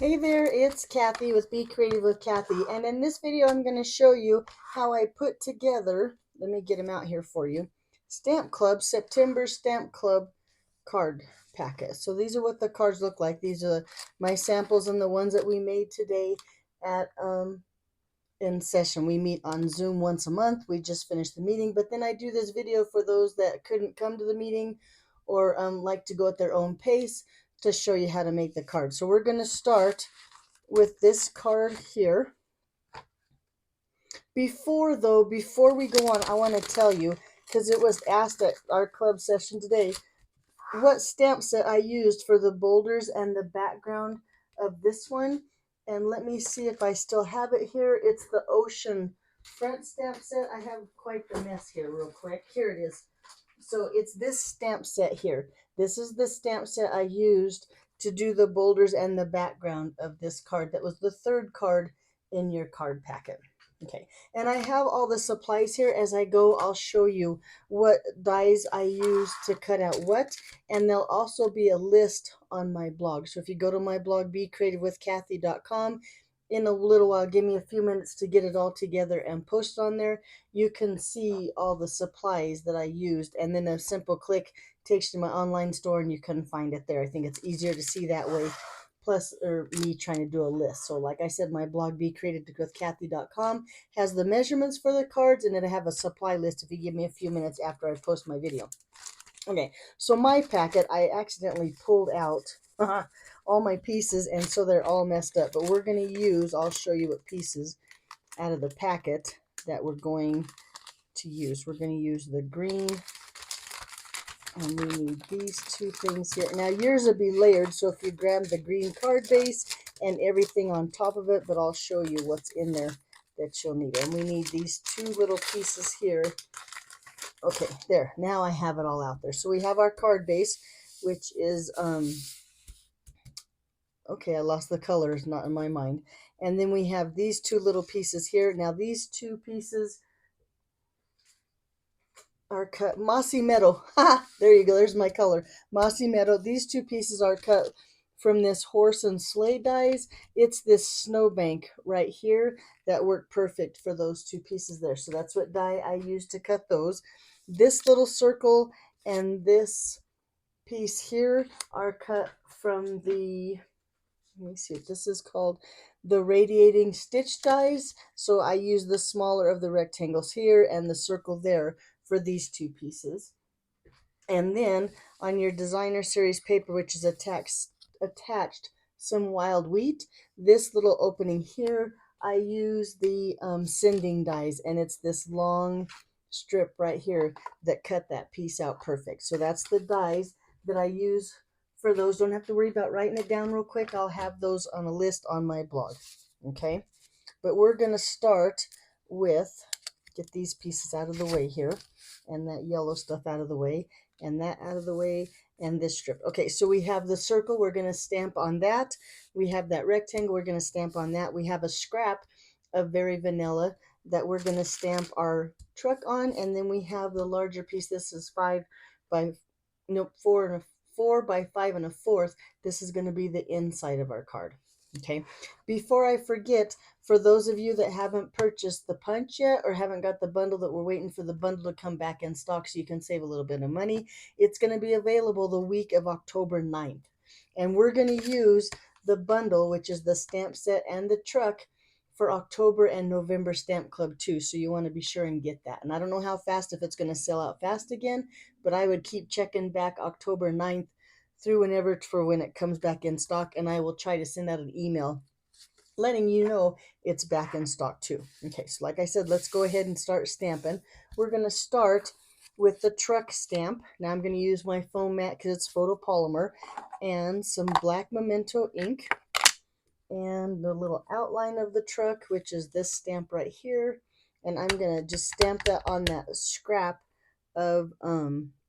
Hey there, it's Kathy with Be Creative with Kathy, and in this video I'm going to show you how I put together, let me get them out here for you, Stamp Club, September Stamp Club card packet. So these are what the cards look like. These are my samples and the ones that we made today at in session. We meet on Zoom once a month. We just finished the meeting, but then I do this video for those that couldn't come to the meeting or like to go at their own pace to show you how to make the card. So we're going to start with this card here. Before we go on, I want to tell you, because it was asked at our club session today, what stamp set I used for the boulders and the background of this one. And let me see if I still have it here. It's the ocean front stamp set. I have quite the mess here real quick. Here it is. So it's this stamp set here. This is the stamp set I used to do the boulders and the background of this card. That was the third card in your card packet. Okay, and I have all the supplies here. As I go, I'll show you what dies I use to cut out what, and there'll also be a list on my blog. So if you go to my blog, becreativewithkathy.com, in a little while, give me a few minutes to get it all together and post on there. You can see all the supplies that I used, and then a simple click takes you to my online store and you can find it there. I think it's easier to see that way, plus or me trying to do a list. So like I said, my blog becreativewithkathy.com has the measurements for the cards, and then I have a supply list if you give me a few minutes after I post my video. Okay, so my packet, I accidentally pulled out all my pieces, and so they're all messed up. But we're going to use, I'll show you what pieces out of the packet that we're going to use. We're going to use the green, and we need these two things here. Now yours will be layered, so if you grab the green card base and everything on top of it, but I'll show you what's in there that you'll need. And we need these two little pieces here. Okay, there. Now I have it all out there. So we have our card base, which is, okay, I lost the colors, not in my mind. And then we have these two little pieces here. Now these two pieces are cut mossy meadow. There you go. There's my color. Mossy meadow. These two pieces are cut from this horse and sleigh dies. It's this snowbank right here that worked perfect for those two pieces there. So that's what die I used to cut those. This little circle and this piece here are cut from the, let me see what this is called, the radiating stitch dies. So I use the smaller of the rectangles here and the circle there for these two pieces. And then on your designer series paper, which is attached some wild wheat, this little opening here, I use the sending dies, and it's this long strip right here that cut that piece out perfect. So that's the dies that I use for those. Don't have to worry about writing it down real quick. I'll have those on a list on my blog. Okay, but we're going to start with, get these pieces out of the way here, and that yellow stuff out of the way, and that out of the way, and this strip. Okay, so we have the circle, we're going to stamp on that. We have that rectangle, we're going to stamp on that. We have a scrap of Very Vanilla that we're going to stamp our truck on, and then we have the larger piece. This is 4 by 5 1/4. This is going to be the inside of our card. Okay, before I forget, for those of you that haven't purchased the punch yet or haven't got the bundle, that we're waiting for the bundle to come back in stock so you can save a little bit of money, it's going to be available the week of October 9th. And we're going to use the bundle, which is the stamp set and the truck, for October and November Stamp Club too. So you want to be sure and get that. And I don't know how fast, if it's going to sell out fast again, but I would keep checking back October 9th through whenever for when it comes back in stock, and I will try to send out an email letting you know it's back in stock too. Okay, so like I said, let's go ahead and start stamping. We're going to start with the truck stamp. Now I'm going to use my foam mat because it's photopolymer, and some black memento ink, and the little outline of the truck, which is this stamp right here. And I'm going to just stamp that on that scrap of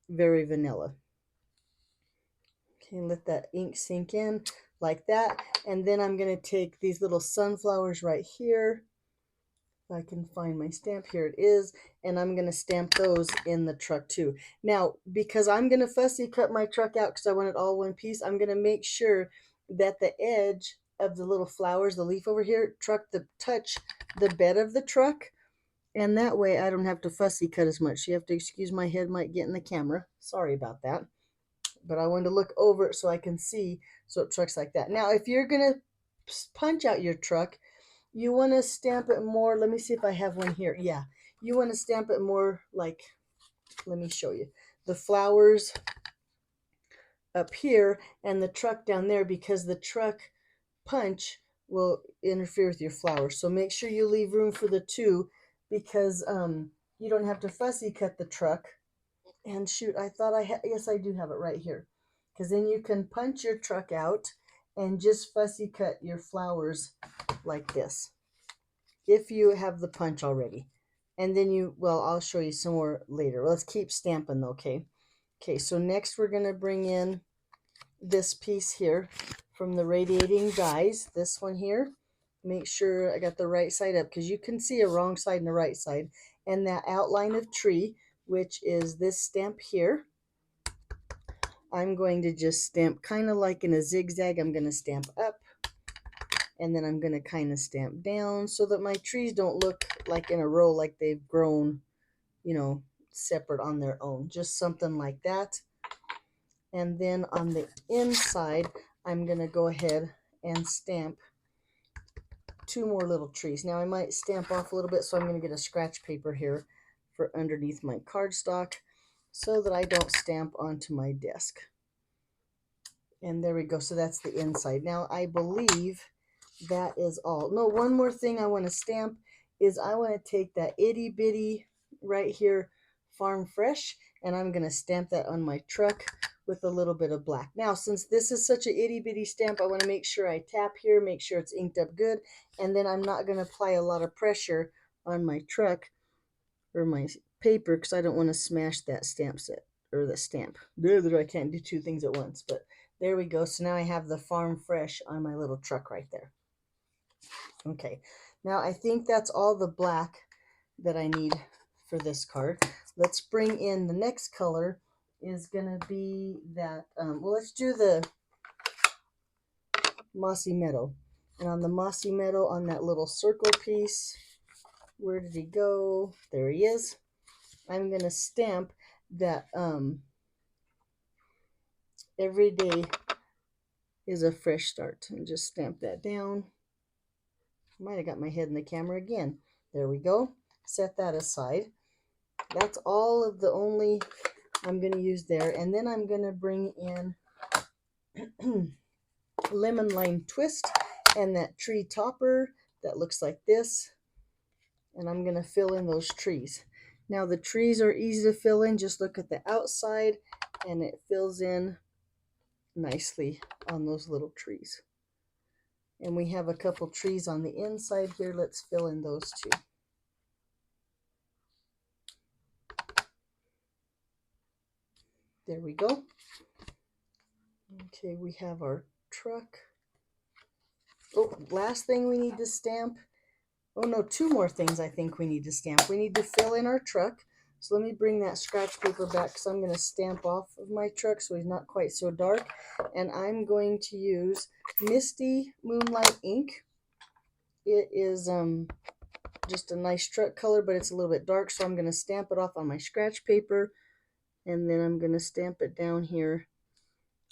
Very Vanilla. Okay, let that ink sink in like that. And then I'm going to take these little sunflowers right here. If I can find my stamp, here it is. And I'm going to stamp those in the truck too. Now, because I'm going to fussy cut my truck out because I want it all one piece, I'm going to make sure that the edge of the little flowers, the leaf over here, touch the bed of the truck. And that way I don't have to fussy cut as much. You have to excuse my head might get in the camera. Sorry about that. But I wanted to look over it so I can see, so it trucks like that. Now, if you're going to punch out your truck, you want to stamp it more. Let me see if I have one here. Yeah. You want to stamp it more like, let me show you. The flowers up here and the truck down there, because the truck punch will interfere with your flowers. So make sure you leave room for the two, because you don't have to fussy cut the truck. And shoot, I thought I had, yes, I do have it right here. Because then you can punch your truck out and just fussy cut your flowers like this, if you have the punch already. And then well, I'll show you some more later. Let's keep stamping though, okay? Okay, so next we're going to bring in this piece here from the radiating dies, this one here. Make sure I got the right side up, because you can see a wrong side and a right side. And that outline of tree, which is this stamp here, I'm going to just stamp kind of like in a zigzag. I'm going to stamp up, and then I'm going to kind of stamp down so that my trees don't look like in a row, like they've grown, you know, separate on their own. Just something like that. And then on the inside, I'm going to go ahead and stamp two more little trees. Now I might stamp off a little bit, so I'm going to get a scratch paper here for underneath my cardstock so that I don't stamp onto my desk. And there we go. So that's the inside. Now I believe that is all. No, one more thing I want to stamp is I want to take that itty bitty right here, Farm Fresh, and I'm going to stamp that on my truck with a little bit of black. Now, since this is such an itty bitty stamp, I want to make sure I tap here, make sure it's inked up good, and then I'm not going to apply a lot of pressure on my truck or my paper, because I don't want to smash that stamp set or the stamp. I can't do two things at once, but there we go. So now I have the Farm Fresh on my little truck right there. Okay, now I think that's all the black that I need for this card. Let's bring in the next color, is going to be that, well, let's do the Mossy Meadow. And on the Mossy Meadow, on that little circle piece, where did he go? There he is. I'm going to stamp that every day is a fresh start. And just stamp that down. Might have got my head in the camera again. There we go. Set that aside. That's all of the only I'm going to use there. And then I'm going to bring in Lemon Lime Twist and that tree topper that looks like this. And I'm going to fill in those trees. Now the trees are easy to fill in. Just look at the outside and it fills in nicely on those little trees. And we have a couple trees on the inside here. Let's fill in those too. There we go. Okay, we have our truck. Oh, last thing we need to stamp. Oh no, two more things I think we need to stamp. We need to fill in our truck. So let me bring that scratch paper back, because I'm going to stamp off of my truck so he's not quite so dark. And I'm going to use Misty Moonlight ink. It is just a nice truck color, but it's a little bit dark, so I'm going to stamp it off on my scratch paper. And then I'm going to stamp it down here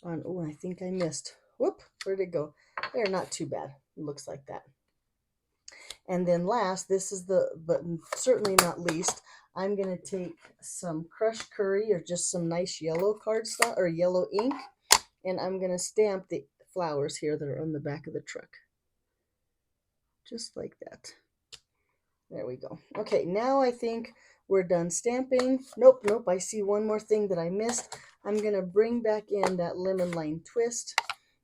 on, oh, I think I missed. Whoop, where'd it go? There, not too bad. It looks like that. And then last, this is but certainly not least, I'm going to take some crushed curry or just some nice yellow cardstock or yellow ink, and I'm going to stamp the flowers here that are on the back of the truck. Just like that. There we go. Okay, now I think we're done stamping. Nope, I see one more thing that I missed. I'm going to bring back in that Lemon Lime Twist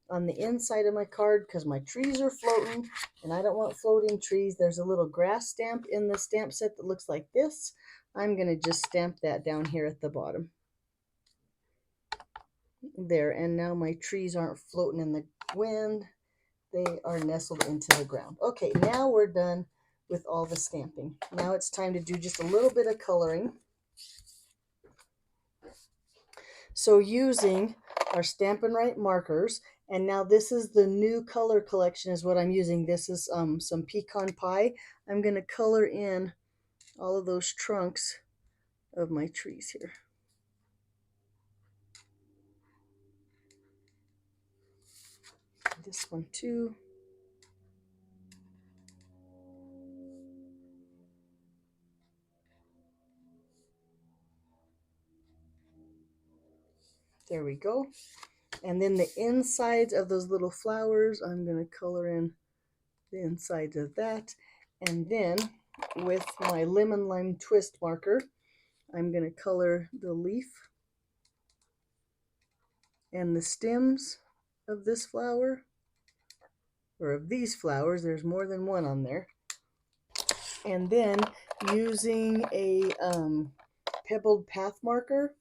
on the inside of my card, because my trees are floating and I don't want floating trees. There's a little grass stamp in the stamp set that looks like this. I'm going to just stamp that down here at the bottom. There, and now my trees aren't floating in the wind. They are nestled into the ground. Okay, now we're done with all the stamping. Now it's time to do just a little bit of coloring. So using our Stampin' Right markers And now this is the new color collection is what I'm using. This is some pecan pie. I'm going to color in all of those trunks of my trees here. This one too. There we go. And then the insides of those little flowers, I'm going to color in the insides of that. And then with my lemon lime twist marker, I'm going to color the leaf and the stems of this flower, or of these flowers. There's more than one on there. And then using a pebbled path marker,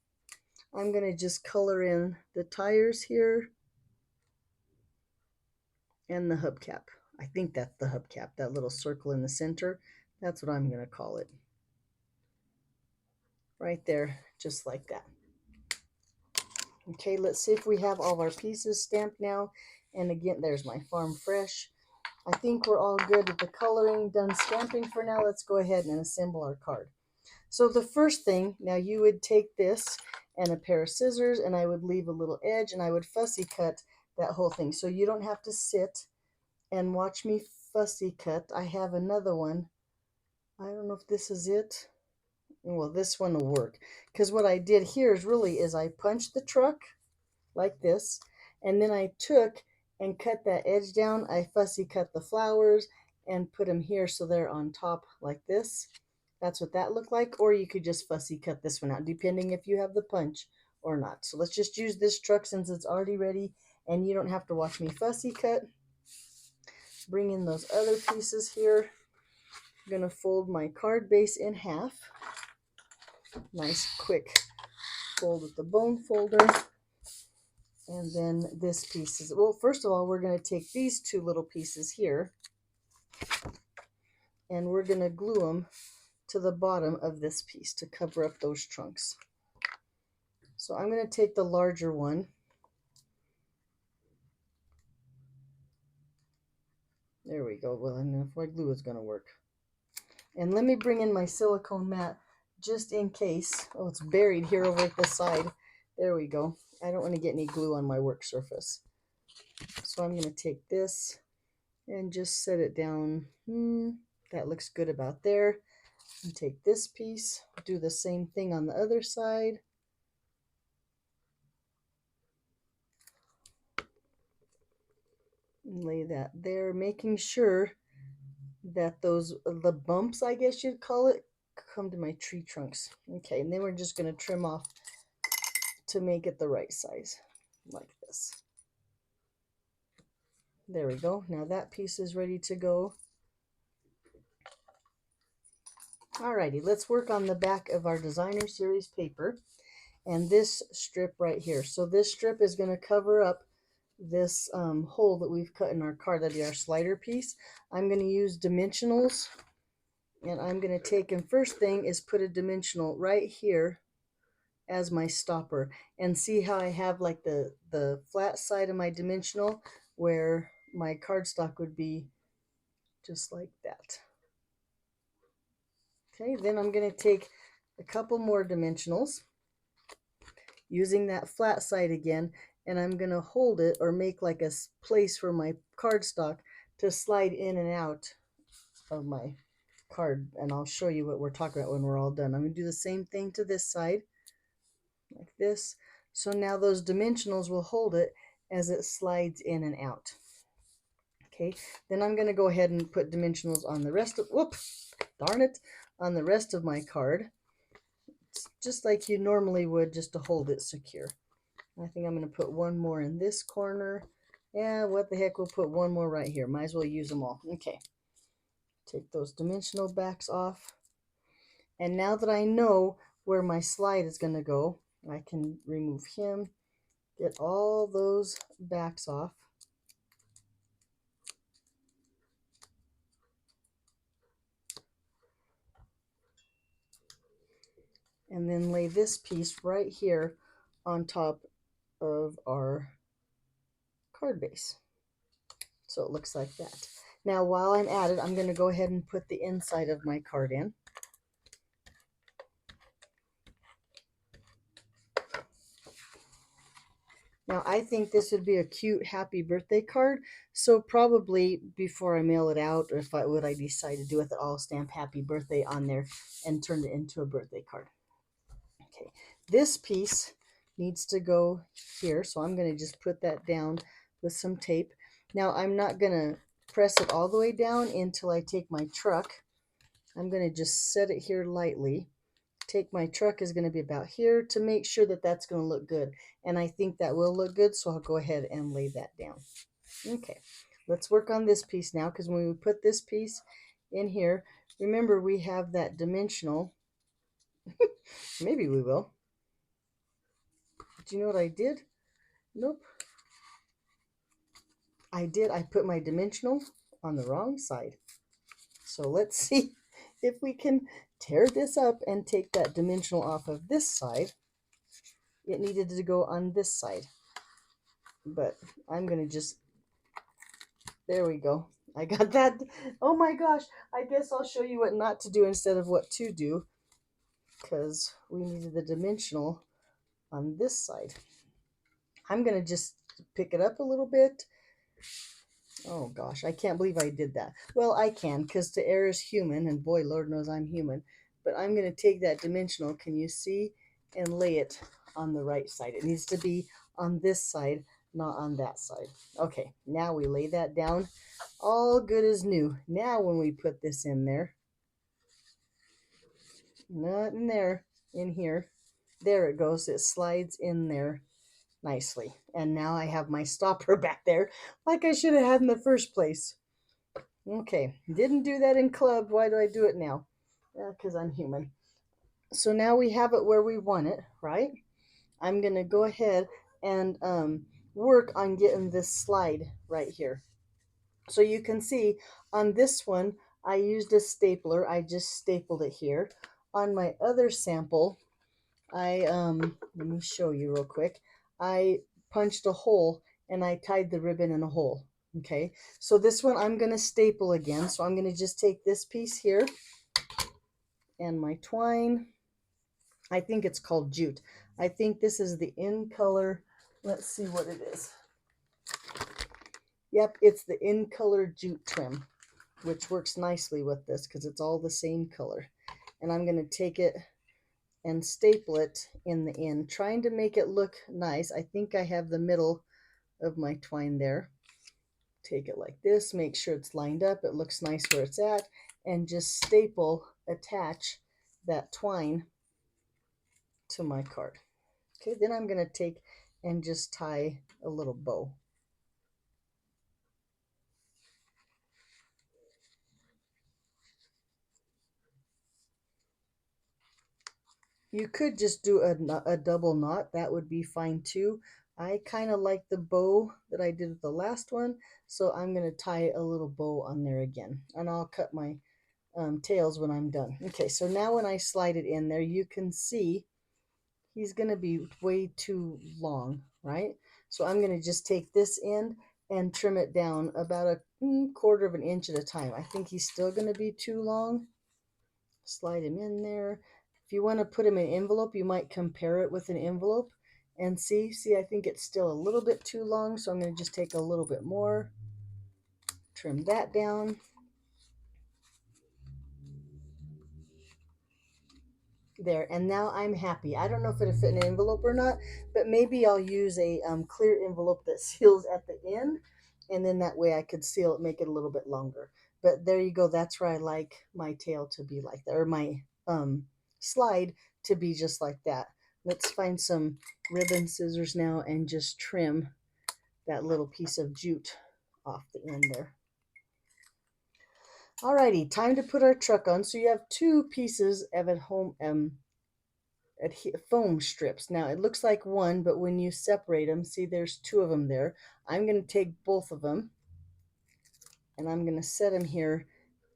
I'm going to just color in the tires here and the hubcap. I think that's the hubcap, that little circle in the center. That's what I'm going to call it. Right there, just like that. Okay, let's see if we have all of our pieces stamped now. And again, there's my Farm Fresh. I think we're all good with the coloring, done stamping for now. Let's go ahead and assemble our card. So the first thing, now you would take this and a pair of scissors, and I would leave a little edge, and I would fussy cut that whole thing. So you don't have to sit and watch me fussy cut. I have another one. I don't know if this is it. Well, this one will work, because what I did here is I punched the truck like this, and then I took and cut that edge down. I fussy cut the flowers and put them here so they're on top like this. That's what that looked like. Or you could just fussy cut this one out, depending if you have the punch or not. So let's just use this truck since it's already ready, and you don't have to watch me fussy cut. Bring in those other pieces here. I'm going to fold my card base in half. Nice quick fold with the bone folder. And then this piece is, well, first of all, we're going to take these two little pieces here and we're going to glue them to the bottom of this piece to cover up those trunks. So I'm going to take the larger one. There we go. Well, I don't know if my glue is going to work. And let me bring in my silicone mat just in case. Oh, it's buried here over at the side. There we go. I don't want to get any glue on my work surface. So I'm going to take this and just set it down. That looks good about there. And take this piece, do the same thing on the other side. And lay that there, making sure that the bumps, I guess you'd call it, come to my tree trunks. Okay, and then we're just going to trim off to make it the right size, like this. There we go. Now that piece is ready to go. Alrighty, let's work on the back of our designer series paper and this strip right here. So this strip is going to cover up this hole that we've cut in our card, that'll be our slider piece. I'm going to use dimensionals, and I'm going to take, and first thing is put a dimensional right here as my stopper, and see how I have like the flat side of my dimensional where my cardstock would be, just like that. Okay, then I'm going to take a couple more dimensionals using that flat side again, and I'm going to hold it or make like a place for my cardstock to slide in and out of my card, and I'll show you what we're talking about when we're all done. I'm going to do the same thing to this side, like this. So now those dimensionals will hold it as it slides in and out. Okay, then I'm going to go ahead and put dimensionals on the rest of, darn it, on the rest of my card. It's just like you normally would, just to hold it secure. I think I'm going to put one more in this corner. Yeah, what the heck, we'll put one more right here. Might as well use them all. Okay. Take those dimensional backs off. And now that I know where my slide is going to go, I can remove him, get all those backs off. And then lay this piece right here on top of our card base. So it looks like that. Now while I'm at it, I'm going to go ahead and put the inside of my card in. Now I think this would be a cute happy birthday card. So probably before I mail it out, or if I would I decide to do it, I'll stamp happy birthday on there and turn it into a birthday card. Okay, this piece needs to go here, so I'm going to just put that down with some tape. Now I'm not going to press it all the way down until I take my truck. I'm going to just set it here lightly. Take my truck is going to be about here to make sure that that's going to look good. And I think that will look good, so I'll go ahead and lay that down. Okay, let's work on this piece now, because when we put this piece in here, remember we have that dimensional. Maybe we will. Do you know what I did? Nope. I did. I put my dimensional on the wrong side. So let's see if we can tear this up and take that dimensional off of this side. It needed to go on this side. But I'm going to just, there we go. I got that. Oh my gosh. I guess I'll show you what not to do instead of what to do, because we needed the dimensional on this side. I'm going to just pick it up a little bit. Oh gosh, I can't believe I did that. Well, I can, because to err is human, and boy, Lord knows I'm human. But I'm going to take that dimensional, can you see, and lay it on the right side. It needs to be on this side, not on that side. Okay, now we lay that down. All good as new. Now when we put this in there, not in there, in here, there it goes. It slides in there nicely. And now I have my stopper back there like I should have had in the first place. Okay, didn't do that in club. Why do I do it now? Because I'm human. So now we have it where we want it, right? I'm going to go ahead and work on getting this slide right here. So you can see on this one, I used a stapler. I just stapled it here. On my other sample, let me show you real quick. I punched a hole and I tied the ribbon in a hole. Okay, so this one I'm going to staple again. So I'm going to just take this piece here and my twine. I think it's called jute. I think this is the in color. Let's see what it is. Yep, it's the in color jute trim, which works nicely with this because it's all the same color. And I'm going to take it and staple it in the end, trying to make it look nice. I think I have the middle of my twine there. Take it like this, make sure it's lined up, it looks nice where it's at, and just staple, attach that twine to my card. Okay, then I'm going to take and just tie a little bow. You could just do a double knot. That would be fine too. I kind of like the bow that I did with the last one, so I'm going to tie a little bow on there again. And I'll cut my tails when I'm done. Okay, so now when I slide it in there, you can see he's going to be way too long, right? So I'm going to just take this end and trim it down about a quarter of an inch at a time. I think he's still going to be too long. Slide him in there. If you want to put him in an envelope, you might compare it with an envelope and see. See, I think it's still a little bit too long, so I'm going to just take a little bit more, trim that down. There, and now I'm happy. I don't know if it'll fit in an envelope or not, but maybe I'll use a clear envelope that seals at the end, and then that way I could seal it, make it a little bit longer. But there you go. That's where I like my tail to be like that, or my slide to be just like that. Let's find some ribbon scissors now and just trim that little piece of jute off the end there. Alrighty, time to put our truck on. So you have two pieces of at home foam strips. Now it looks like one, but when you separate them, see there's two of them there. I'm going to take both of them and I'm going to set them here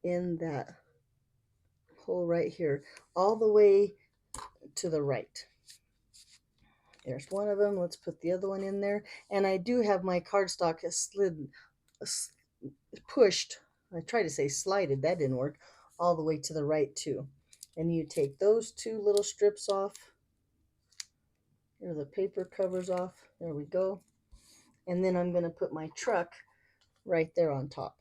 in that hole right here, all the way to the right. There's one of them. Let's put the other one in there. And I do have my cardstock pushed. I tried to say slided. That didn't work. All the way to the right too. And you take those two little strips off. Here, the paper covers off. There we go. And then I'm going to put my truck right there on top.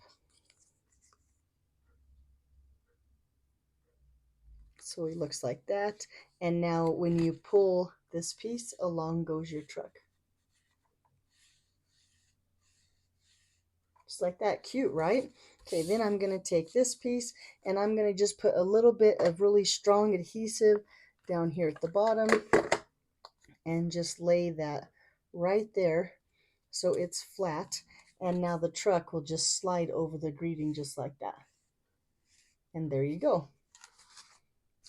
So it looks like that. And now when you pull this piece, along goes your truck. Just like that. Cute, right? Okay, then I'm going to take this piece and I'm going to just put a little bit of really strong adhesive down here at the bottom and just lay that right there so it's flat. And now the truck will just slide over the greeting just like that. And there you go.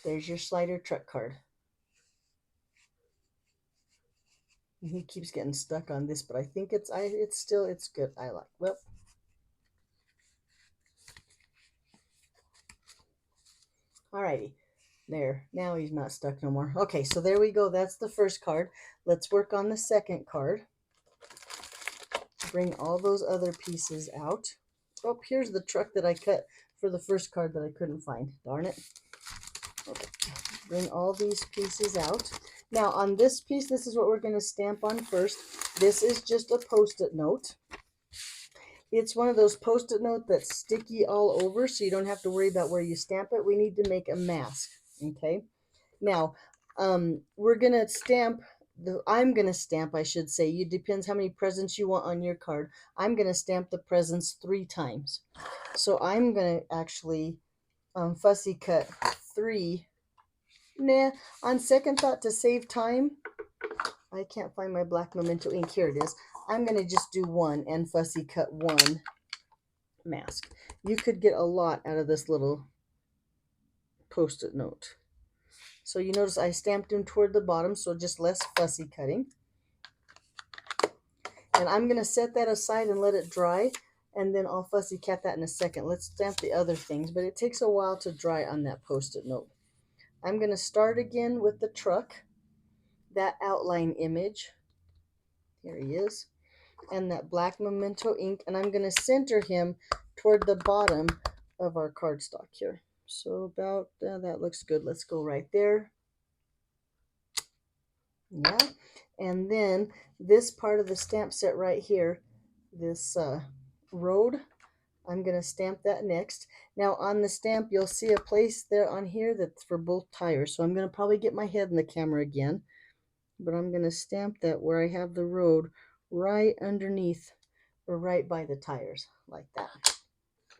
There's your slider truck card. And he keeps getting stuck on this, but I think it's good. I like. Well, alrighty. There. Now he's not stuck no more. Okay, so there we go. That's the first card. Let's work on the second card. Bring all those other pieces out. Oh, here's the truck that I cut for the first card that I couldn't find. Darn it. Okay. Bring all these pieces out. Now on this piece, this is what we're going to stamp on first. This is just a post-it note. It's one of those post-it note that's sticky all over, so you don't have to worry about where you stamp it. We need to make a mask, okay? Now, we're going to stamp, I'm going to stamp, I should say. It depends how many presents you want on your card. I'm going to stamp the presents 3 times. So I'm going to actually fussy cut 3. Nah, on second thought, to save time, I can't find my black memento ink. Here it is. I'm going to just do 1 and fussy cut 1 mask. You could get a lot out of this little post-it note. So you notice I stamped them toward the bottom, so just less fussy cutting. And I'm going to set that aside and let it dry, and then I'll fussy cut that in a second. Let's stamp the other things, but it takes a while to dry on that post-it note. I'm going to start again with the truck, that outline image. Here he is. And that black memento ink, and I'm going to center him toward the bottom of our cardstock here. So about that looks good. Let's go right there. Yeah. And then this part of the stamp set right here, this road, I'm going to stamp that next. Now on the stamp, you'll see a place there on here that's for both tires. So I'm going to probably get my head in the camera again, but I'm going to stamp that where I have the road right underneath or right by the tires like that.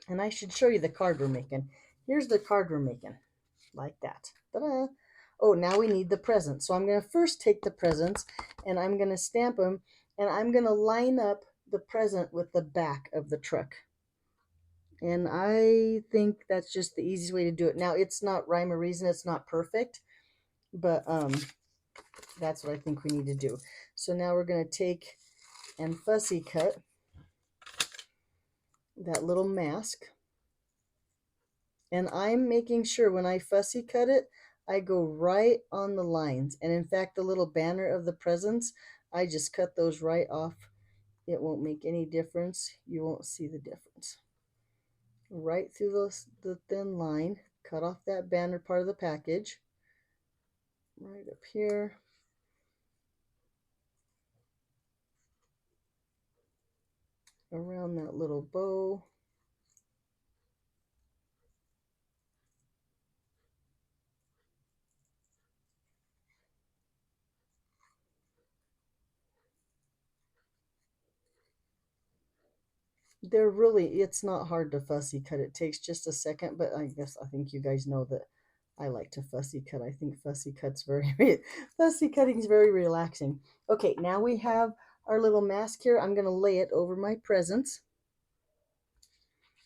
And I should show you the card we're making. Here's the card we're making like that. Ta-da! Oh, now we need the presents. So I'm going to first take the presents and I'm going to stamp them and I'm going to line up the present with the back of the truck. And I think that's just the easiest way to do it. Now, it's not rhyme or reason. It's not perfect, but that's what I think we need to do. So now we're going to take and fussy cut that little mask. And I'm making sure when I fussy cut it, I go right on the lines. And in fact, the little banner of the presents, I just cut those right off. It won't make any difference. You won't see the difference. Right through the thin line, cut off that banner part of the package. Right up here. Around that little bow. It's not hard to fussy cut. It takes just a second, but I think you guys know that I like to fussy cut. I think fussy cutting is very relaxing. Okay, now we have our little mask here. I'm going to lay it over my presents.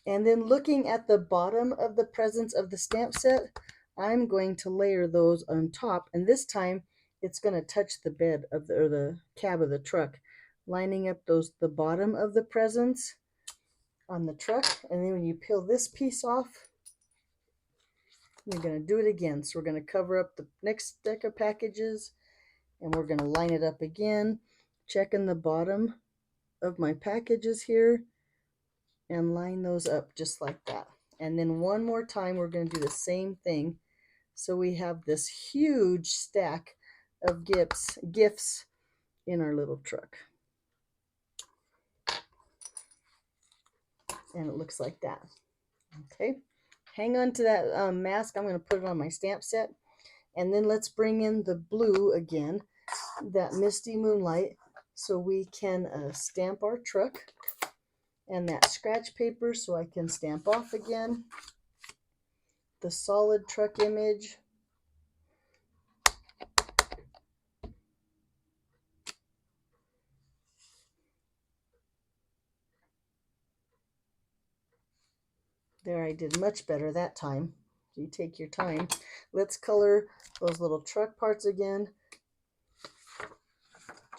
And then looking at the bottom of the presents of the stamp set, I'm going to layer those on top. And this time it's going to touch the bed of the cab of the truck, lining up the bottom of the presents on the truck. And then when you peel this piece off, you're going to do it again. So we're going to cover up the next deck of packages And we're going to line it up again, checking the bottom of my packages here, and line those up just like that. And then one more time, we're going to do the same thing. So we have this huge stack of gifts in our little truck. And it looks like that. Okay, hang on to that mask. I'm going to put it on my stamp set. And then let's bring in the blue again, that Misty Moonlight, so we can stamp our truck. And that scratch paper so I can stamp off again. The solid truck image. There, I did much better that time. You take your time. Let's color those little truck parts again.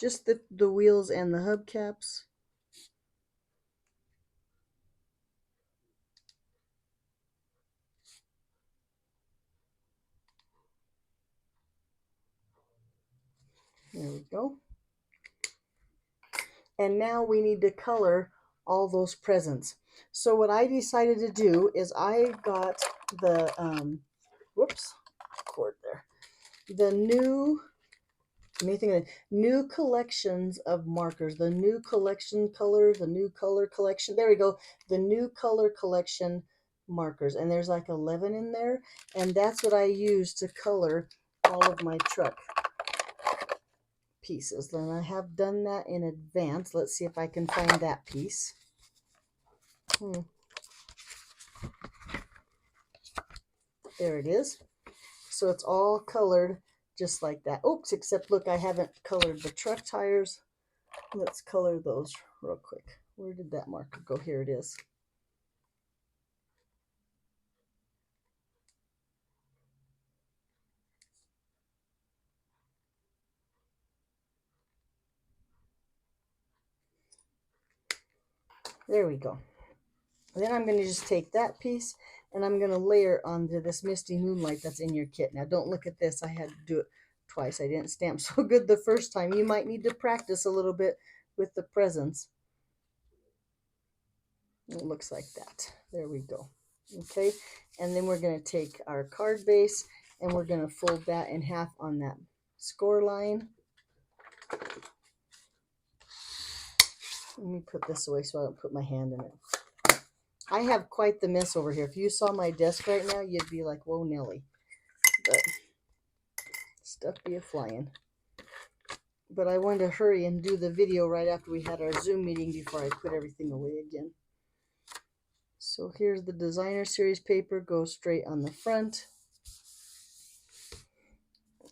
Just the wheels and the hubcaps. There we go. And now we need to color all those presents. So what I decided to do is I got the, whoops, cord there. The new collections of markers, the new collection color, the new color collection. There we go. The new color collection markers. And there's like 11 in there. And that's what I use to color all of my truck pieces. Then I have done that in advance. Let's see if I can find that piece. There it is. So it's all colored just like that. Oops, except look, I haven't colored the truck tires. Let's color those real quick. Where did that marker go? Here it is. There we go. Then I'm going to just take that piece and I'm going to layer onto this Misty Moonlight that's in your kit. Now don't look at this. I had to do it twice. I didn't stamp so good the first time. You might need to practice a little bit with the presents. It looks like that. There we go. Okay, and then we're going to take our card base and we're going to fold that in half on that score line. Let me put this away so I don't put my hand in it. I have quite the mess over here. If you saw my desk right now, you'd be like, whoa, Nelly. But stuff be a-flying. But I wanted to hurry and do the video right after we had our Zoom meeting before I put everything away again. So here's the designer series paper, goes straight on the front.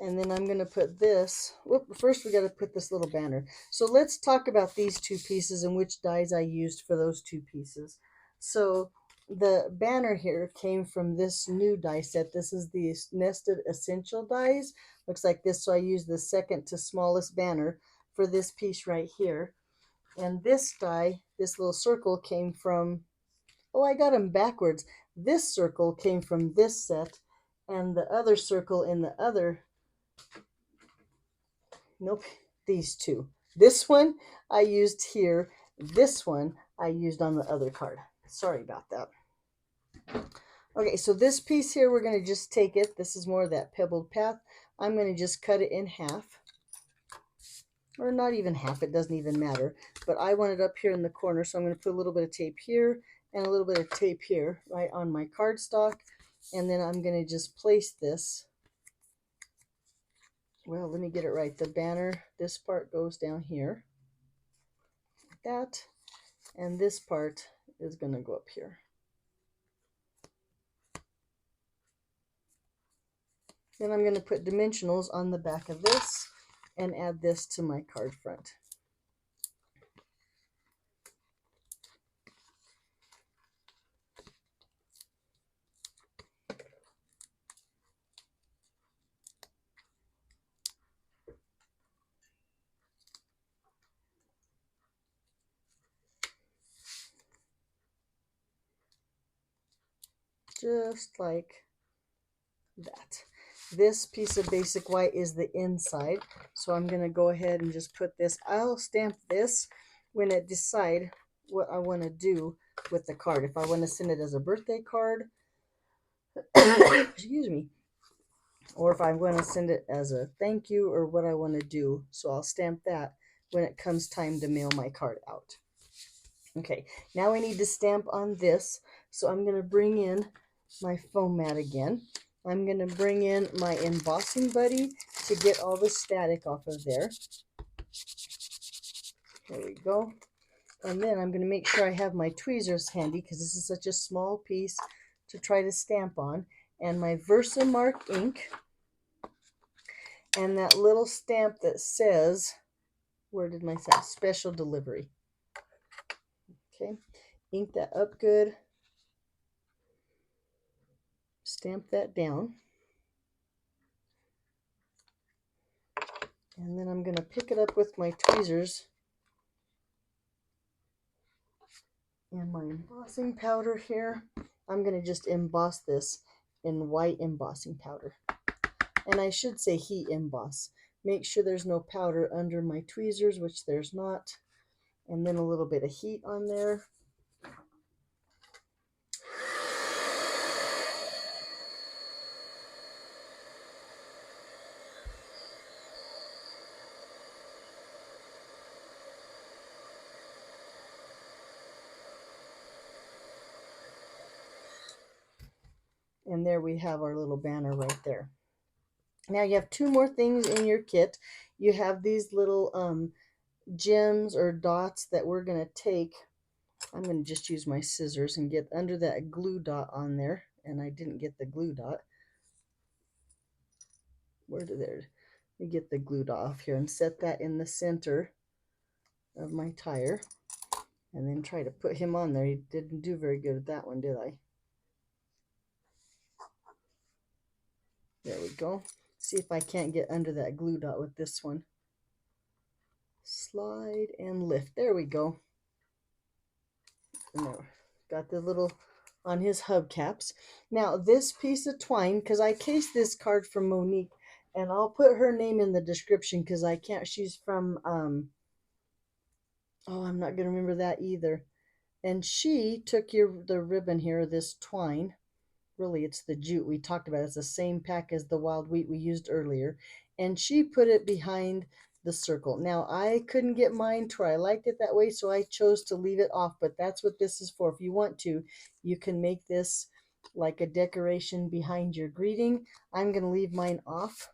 And then I'm going to put this, first we got to put this little banner. So let's talk about these two pieces and which dies I used for those two pieces. So the banner here came from this new die set. This is the Nested Essential dies. Looks like this, so I used the second to smallest banner for this piece right here. And this die, this little circle came from, oh, I got them backwards. This circle came from this set, and the other circle in the other, nope, these two. This one I used here. This one I used on the other card. Sorry about that. Okay, so this piece here, we're going to just take it. This is more of that pebbled path. I'm going to just cut it in half. Or not even half, it doesn't even matter. But I want it up here in the corner, so I'm going to put a little bit of tape here and a little bit of tape here, right on my cardstock. And then I'm going to just place this. Well, let me get it right. The banner, this part goes down here. Like that. And this part is going to go up here. Then I'm going to put dimensionals on the back of this and add this to my card front. Just like that. This piece of basic white is the inside. So I'm going to go ahead and just put this. I'll stamp this when I decide what I want to do with the card. If I want to send it as a birthday card, excuse me, or if I want to send it as a thank you or what I want to do. So I'll stamp that when it comes time to mail my card out. Okay, now we need to stamp on this. So I'm going to bring in my foam mat again. I'm going to bring in my embossing buddy to get all the static off of there. There we go. And then I'm going to make sure I have my tweezers handy because this is such a small piece to try to stamp on. And my Versamark ink. And that little stamp that says, where did my stamp? Special delivery. Okay, ink that up good. Stamp that down. And then I'm going to pick it up with my tweezers and my embossing powder here. I'm going to just emboss this in white embossing powder. And I should say heat emboss. Make sure there's no powder under my tweezers, which there's not. And then a little bit of heat on there. And there we have our little banner right there. Now you have two more things in your kit. You have these little gems or dots that we're going to take. I'm going to just use my scissors and get under that glue dot on there. And I didn't get the glue dot. Where did there? Let me get the glue dot off here and set that in the center of my tire. And then try to put him on there. He didn't do very good at that one, did I? There we go. See if I can't get under that glue dot with this one. Slide and lift. There we go. And there, got the little on his hubcaps. Now this piece of twine, because I cased this card from Monique, and I'll put her name in the description because I can't. She's from oh, I'm not gonna remember that either. And she took the ribbon here, this twine. Really, it's the jute we talked about. It's the same pack as the wild wheat we used earlier. And she put it behind the circle. Now, I couldn't get mine to where I liked it that way, so I chose to leave it off. But that's what this is for. If you want to, you can make this like a decoration behind your greeting. I'm going to leave mine off.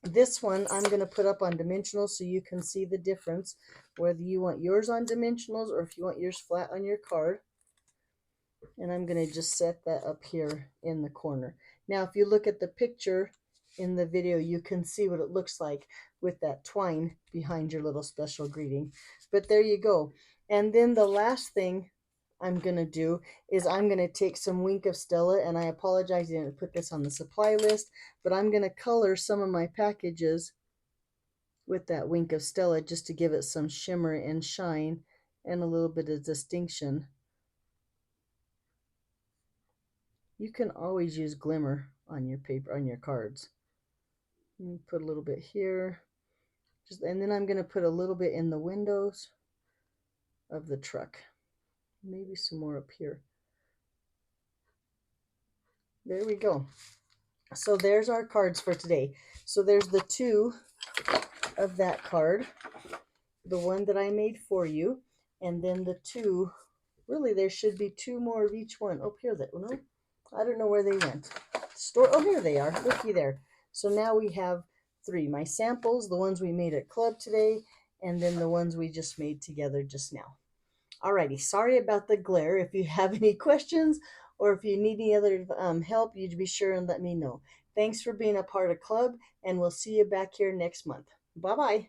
This one I'm going to put up on dimensionals so you can see the difference, whether you want yours on dimensionals or if you want yours flat on your card. And I'm going to just set that up here in the corner. Now, if you look at the picture in the video, you can see what it looks like with that twine behind your little special greeting. But there you go. And then the last thing I'm going to do is I'm going to take some Wink of Stella, and I apologize I didn't put this on the supply list, but I'm going to color some of my packages with that Wink of Stella just to give it some shimmer and shine and a little bit of distinction. You can always use glimmer on your paper, on your cards. Put a little bit here. And then I'm going to put a little bit in the windows of the truck. Maybe some more up here. There we go. So there's our cards for today. So there's the two of that card. The one that I made for you. And then the two. Really, there should be two more of each one. Oh, here they no. I don't know where they went. Store. Oh, here they are. Looky there. So now we have three. My samples, the ones we made at club today, and then the ones we just made together just now. Alrighty. Sorry about the glare. If you have any questions or if you need any other help, you'd be sure and let me know. Thanks for being a part of club, and we'll see you back here next month. Bye-bye.